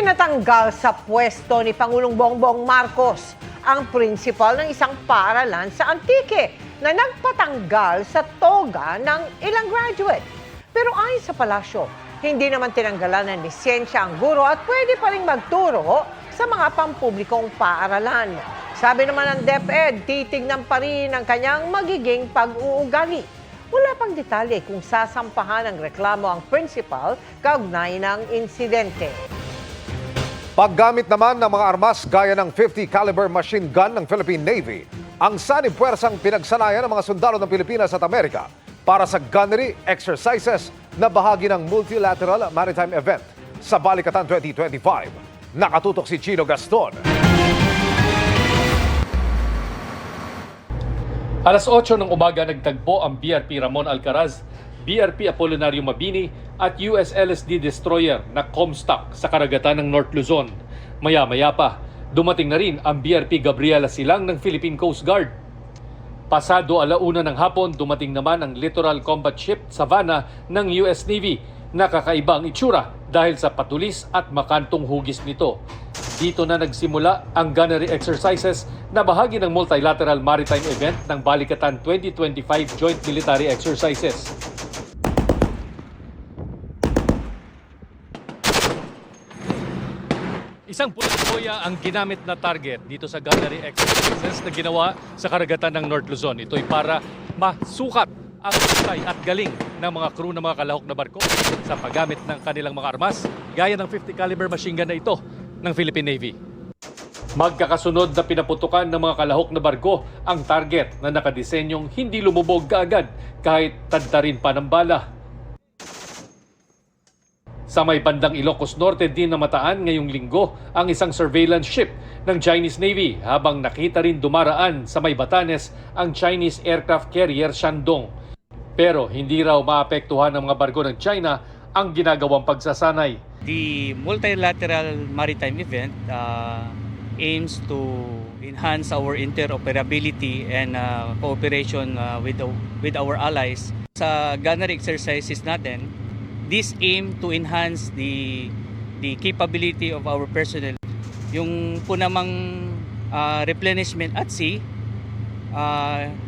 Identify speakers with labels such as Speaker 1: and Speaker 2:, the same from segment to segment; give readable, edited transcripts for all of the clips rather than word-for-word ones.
Speaker 1: Ipinatanggal sa pwesto ni Pangulong Bongbong Marcos ang prinsipal ng isang paaralan sa Antique na nagpatanggal sa toga ng ilang graduate. Pero ayon sa palasyo, hindi naman tinanggalan ng lisensya ang guro at pwede pa rin magturo sa mga pampublikong paaralan. Sabi naman ng DepEd, titignan pa rin ang kanyang magiging pag-uugali. Wala pang detalye kung sasampahan ng reklamo ang principal kaugnay ng insidente.
Speaker 2: Paggamit naman ng mga armas gaya ng 50 caliber machine gun ng Philippine Navy, ang sanib puwersang pinagsanayan ng mga sundalo ng Pilipinas at Amerika para sa gunnery exercises na bahagi ng multilateral maritime event sa Balikatan 2025. Nakatutok si Chino Gaston.
Speaker 3: Alas 8 ng umaga nagtagpo ang BRP Ramon Alcaraz, BRP Apolinario Mabini at USLSD Destroyer na Comstock sa karagatan ng North Luzon. Maya-maya pa, dumating na rin ang BRP Gabriela Silang ng Philippine Coast Guard. Pasado 1:00 ng hapon, dumating naman ang Littoral Combat Ship Savannah ng US Navy. Nakakaiba ang itsura dahil sa patulis at makantong hugis nito. Dito na nagsimula ang gunnery exercises na bahagi ng multilateral maritime event ng Balikatan 2025 Joint Military Exercises. Isang pulang boya ang ginamit na target dito sa gunnery exercises na ginawa sa karagatan ng North Luzon. Ito'y para masukat ang husay at galing ng mga crew ng mga kalahok na barko sa paggamit ng kanilang mga armas gaya ng 50 caliber machine gun na ito ng Philippine Navy. Magkakasunod na pinaputukan ng mga kalahok na barko ang target na nakadisenyong hindi lumubog kaagad kahit tadtarin pa ng bala. Sa may bandang Ilocos Norte din namataan ngayong linggo ang isang surveillance ship ng Chinese Navy habang nakita rin dumaraan sa may Batanes ang Chinese aircraft carrier Shandong. Pero hindi raw maapektuhan ng mga barko ng China ang ginagawang pagsasanay.
Speaker 4: The multilateral maritime event aims to enhance our interoperability and cooperation with our allies. Sa gunnery exercises natin, this aim to enhance the capability of our personnel. Yung po namang replenishment at sea,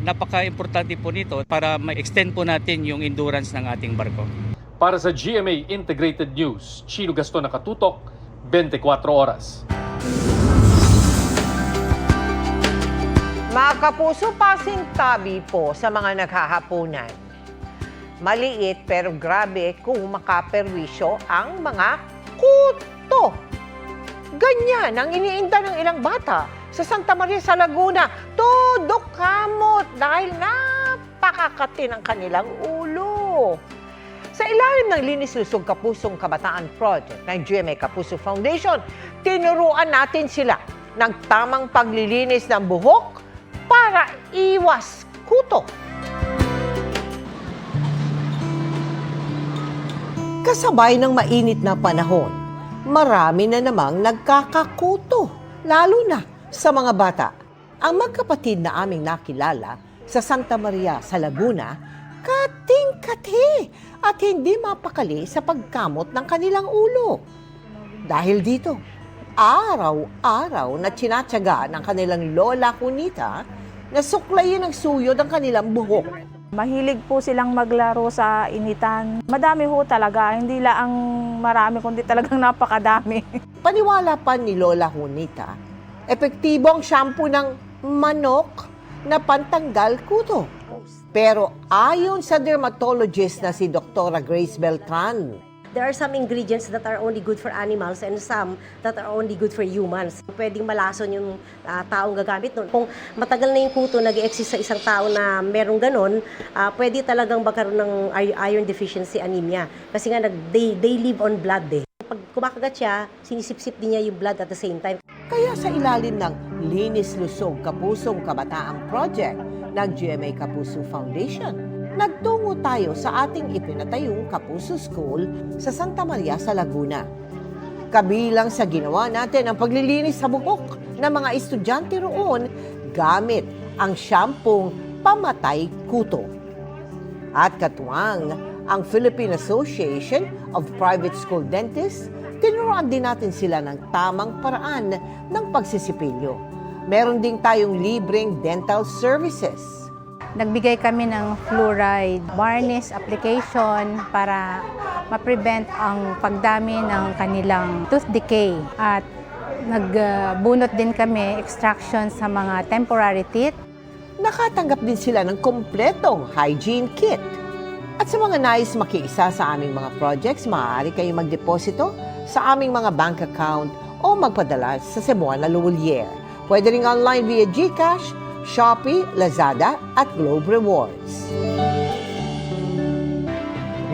Speaker 4: napaka-importante po nito para ma-extend po natin yung endurance ng ating barko.
Speaker 3: Para sa GMA Integrated News, Chino Gaston, nakatutok, 24 oras.
Speaker 1: Mga kapuso, pasintabi po sa mga naghahapunan. Maliit pero grabe kung makaperwisyo ang mga kuto. Ganyan ang iniinda ng ilang bata sa Santa Maria sa Laguna. Todo kamot dahil napakakati ng kanilang ulo. Sa ilalim ng Linis Lusog Kapusong Kabataan Project ng GMA Kapuso Foundation, tinuruan natin sila ng tamang paglilinis ng buhok para iwas kuto. Kasabay ng mainit na panahon, marami na namang nagkakakuto, lalo na sa mga bata. Ang magkapatid na aming nakilala sa Santa Maria sa Laguna, kating-kati at hindi mapakali sa pagkamot ng kanilang ulo. Dahil dito, araw-araw na tinatyaga ng kanilang lola Junita na suklayin ang suyod ang kanilang buhok.
Speaker 5: Mahilig po silang maglaro sa initan. Madami ho talaga, hindi lang marami kundi talagang napakadami.
Speaker 1: Paniwala pa ni Lola Junita, epektibo ang shampoo ng manok na pantanggal kuto. Pero ayon sa dermatologist na si Dr. Grace Beltran,
Speaker 6: there are some ingredients that are only good for animals and some that are only good for humans. Pwedeng malason yung taong gagamit nun. Kung matagal na yung kuto nag-exist sa isang tao na merong ganon, pwede talagang magkaroon ng iron deficiency anemia. Kasi nga they live on blood eh. Pag kumakagat siya, sinisip-sip din niya yung blood at the same time.
Speaker 1: kaya sa ilalim ng Linis Lusog Kapusong Kabataang Project ng GMA Kapuso Foundation, nagtungo tayo sa ating ipinatayong Kapuso School sa Santa Maria sa Laguna. Kabilang sa ginawa natin ang paglilinis sa buhok ng mga estudyante roon gamit ang syampong pamatay kuto. At katuwang ang Philippine Association of Private School Dentists tinuruan din natin sila ng tamang paraan ng pagsisipilyo. Meron din tayong libreng dental services.
Speaker 5: Nagbigay kami ng fluoride varnish application para ma-prevent ang pagdami ng kanilang tooth decay. At nagbunot din kami extraction sa mga temporary teeth.
Speaker 1: Nakatanggap din sila ng kompletong hygiene kit. At sa mga nais makiisa sa aming mga projects, maaari kayong magdeposito sa aming mga bank account o magpadala sa Cebuana Luwalier. Pwede rin online via GCash, Shopee, Lazada at Globe Rewards.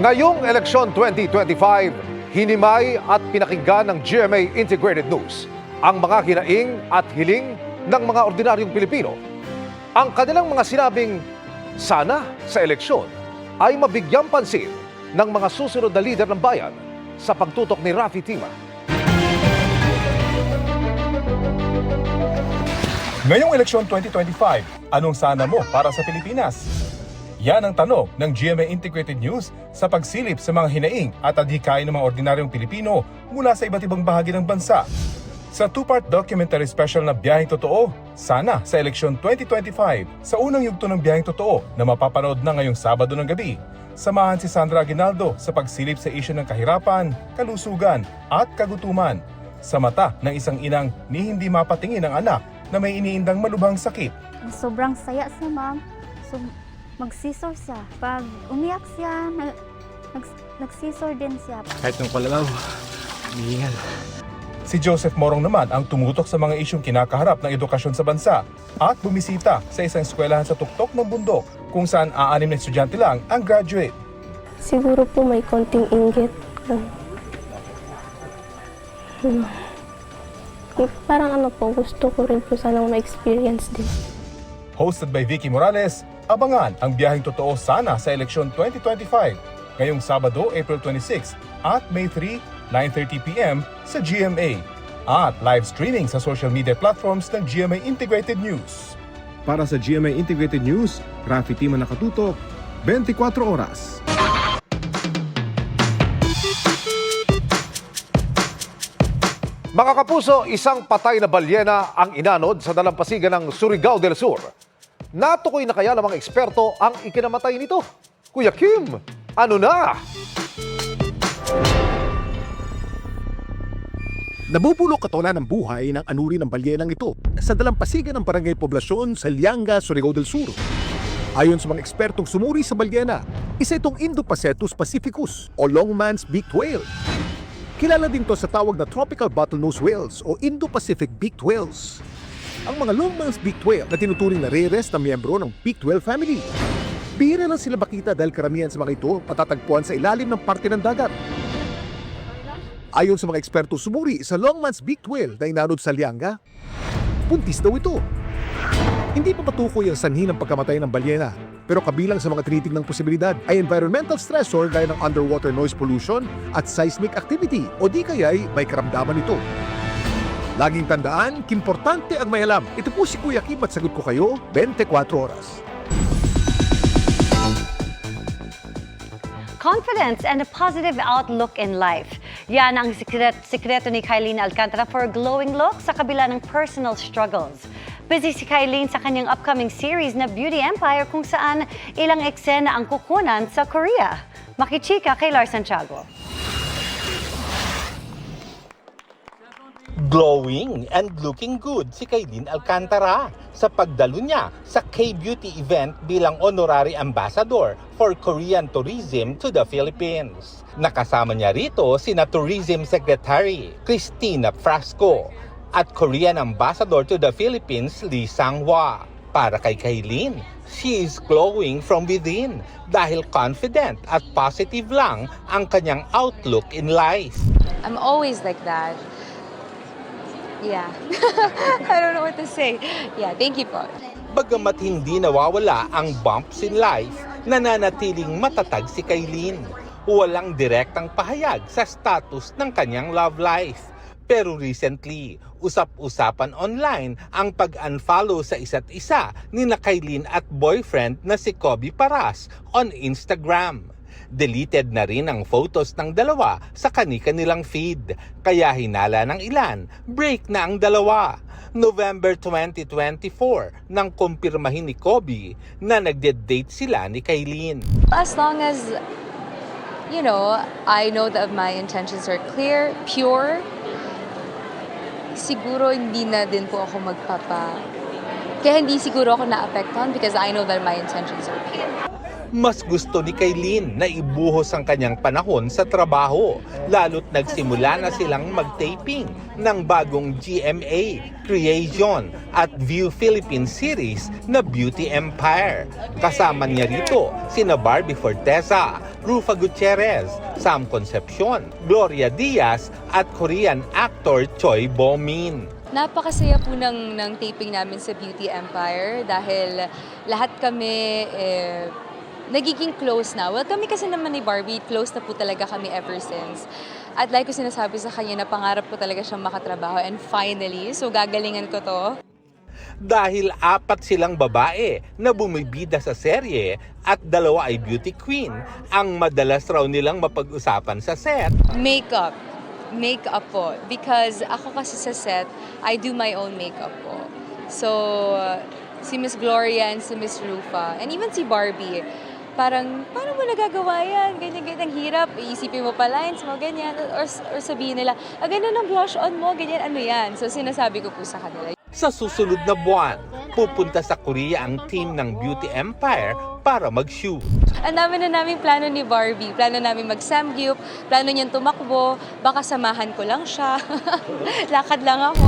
Speaker 2: Ngayong eleksyon 2025, hinimay at pinakinggan ng GMA Integrated News ang mga hinaing at hiling ng mga ordinaryong Pilipino. Ang kanilang mga sinabing sana sa eleksyon ay mabigyang pansin ng mga susunod na lider ng bayan sa pagtutok ni Raffy Tima.
Speaker 7: Ngayong eleksyon 2025, anong sana mo para sa Pilipinas? Yan ang tanong ng GMA Integrated News sa pagsilip sa mga hinaing at adhikain ng mga ordinaryong Pilipino mula sa iba't ibang bahagi ng bansa. Sa two-part documentary special na Biyaheng Totoo, sana sa eleksyon 2025, sa unang yugto ng Biyaheng Totoo na mapapanood na ngayong Sabado ng gabi, samahan si Sandra Aguinaldo sa pagsilip sa isyu ng kahirapan, kalusugan at kagutuman sa mata ng isang inang ni hindi mapatingin ang anak na may iniindang malubhang sakit.
Speaker 8: Sobrang saya siya, ma'am. So, mag-scissor siya. Pag umiyak siya, nag-scissor din siya.
Speaker 9: Kahit nung kalalaw, umiingal.
Speaker 7: Si Joseph Morong naman ang tumutok sa mga isyong kinakaharap ng edukasyon sa bansa at bumisita sa isang eskwelahan sa tuktok ng bundok kung saan 6 na estudyante lang ang graduate.
Speaker 10: Siguro po may konting inggit. Parang gusto ko rin po sanang ma-experience din.
Speaker 7: Hosted by Vicky Morales, abangan ang Biyaheng Totoo sana sa eleksyon 2025 ngayong Sabado, April 26 at May 3, 9:30 p.m. sa GMA at live streaming sa social media platforms ng GMA Integrated News.
Speaker 9: Para sa GMA Integrated News, Raffy Tima nakatutok, 24 oras.
Speaker 2: Mga kapuso, isang patay na balyena ang inanod sa dalampasigan ng Surigao del Sur. Natukoy na kaya ng mga eksperto ang ikinamatay nito? Kuya Kim, ano na?
Speaker 11: Nabubulok katulan ng buhay ng anuri ng balyenang ito sa dalampasigan ng barangay poblasyon sa Lianga, Surigao del Sur. Ayon sa mga ekspertong sumuri sa balyena, isa itong Indopacetus pacificus o longman's beaked whale. Kilala din to sa tawag na tropical bottlenose whales o Indo-Pacific beaked whales. Ang mga longman's beaked whale na tinuturing na rarest na miyembro ng beaked whale family. Bihira lang sila makita dahil karamihan sa mga ito patatagpuan sa ilalim ng parte ng dagat. Ayon sa mga eksperto sumuri sa longman's beaked whale na inanod sa Lianga, buntis daw ito. Hindi pa patukoy ang sanhi ng pagkamatay ng balyena, pero kabilang sa mga tinitignang posibilidad ay environmental stressor gaya ng underwater noise pollution at seismic activity o di kaya'y may karamdaman ito. Laging tandaan, kimportante ang may alam. Ito po si Kuya Kim at sagot ko kayo 24 oras.
Speaker 12: Confidence and a positive outlook in life. Yan ang sikreto ni Kylene Alcantara for a glowing look sa kabila ng personal struggles. Busy si Kylene sa kanyang upcoming series na Beauty Empire kung saan ilang eksena ang kukunan sa Korea. Makichika kay Lars Santiago.
Speaker 13: Glowing and looking good si Kylene Alcantara sa pagdalo niya sa K-Beauty event bilang honorary ambassador for Korean tourism to the Philippines. Nakasama niya rito sina Tourism Secretary Christina Frasco at Korean Ambassador to the Philippines Lee Sang-hwa. Para kay Kylene, she is glowing from within dahil confident at positive lang ang kanyang outlook in life.
Speaker 14: I'm always like that. Yeah. I don't know what to say. Yeah, thank you po.
Speaker 13: Bagamat hindi nawawala ang bumps in life, nananatiling matatag si Kylene. Walang direktang pahayag sa status ng kanyang love life. Pero recently, usap-usapan online ang pag-unfollow sa isa't isa ni Kylene at boyfriend na si Kobe Paras on Instagram. Deleted na rin ang photos ng dalawa sa kani-kanilang feed. Kaya hinala ng ilan, break na ang dalawa. November 2024 nang kumpirmahin ni Kobe na nagde-date sila ni Kailin.
Speaker 14: As long as, you know, I know that my intentions are clear, pure, siguro hindi na din po ako Kaya hindi siguro ako na-apektuhan because I know that my intentions are pure.
Speaker 13: Mas gusto ni Kailin na ibuhos ang kanyang panahon sa trabaho, lalo't nagsimula na silang mag-taping ng bagong GMA, Creation at View Philippines series na Beauty Empire. Kasama niya rito sina Barbie Forteza, Rufa Gutierrez, Sam Concepcion, Gloria Diaz at Korean actor Choi Bo-min.
Speaker 14: Napakasaya po ng taping namin sa Beauty Empire dahil lahat kami nagiging close na. Well, kami kasi naman ni Barbie, close na po talaga kami ever since. At like ko sinasabi sa kanya na pangarap ko talaga siyang makatrabaho and finally, so gagalingan ko to.
Speaker 13: Dahil 4 silang babae na bumibida sa serye at 2 ay beauty queen, ang madalas raw nilang mapag-usapan sa set.
Speaker 14: Makeup po. Because ako kasi sa set, I do my own makeup po. So, si Miss Gloria and si Miss Rufa, and even si Barbie, parang, paano mo nagagawa yan? Ganyan, hirap. Iisipin mo pa lines mo, ganyan. Or sabihin nila, ganyan ang blush on mo, ganyan, ano yan? So, sinasabi ko po sa kanila.
Speaker 13: Sa susunod na buwan, pupunta sa Korea ang team ng Beauty Empire para mag-shoot.
Speaker 14: Ang dami na namin plano ni Barbie. Plano namin mag-samgyup, plano niyang tumakbo, baka samahan ko lang siya. Lakad lang ako.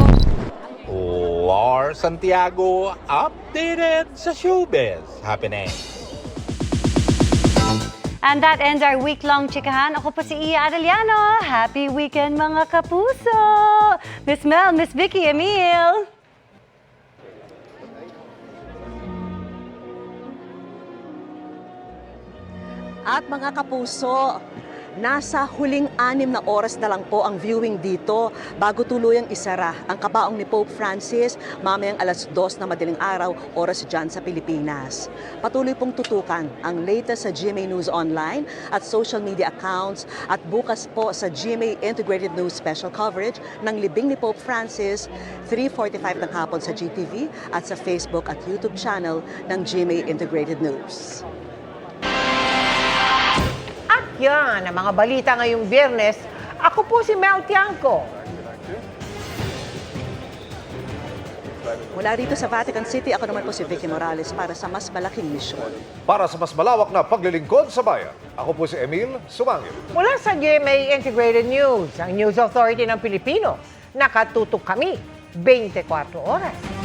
Speaker 13: Lars Santiago, updated sa Showbiz Happenings.
Speaker 12: And that ends our week-long chikahan. Ako po si Iya Arellano. Happy weekend mga kapuso! Miss Mel, Miss Vicky, Emil.
Speaker 15: At mga kapuso, nasa huling 6 na oras na lang po ang viewing dito bago tuluyang isara ang kabaong ni Pope Francis mamayang 2:00 na madaling araw oras dyan sa Pilipinas. Patuloy pong tutukan ang latest sa GMA News Online at social media accounts at bukas po sa GMA Integrated News Special Coverage ng libing ni Pope Francis 3:45 ng hapon sa GTV at sa Facebook at YouTube channel ng GMA Integrated News.
Speaker 1: Yan ang mga balita ngayong Biyernes. Ako po si Mel Tiangco.
Speaker 15: Mula rito sa Vatican City, ako naman po si Vicky Morales para sa mas malaking misyon.
Speaker 2: Para sa mas malawak na paglilingkod sa bayan, ako po si Emil Sumangil.
Speaker 1: Mula sa GMA Integrated News, ang News Authority ng Pilipino, nakatutok kami 24 oras.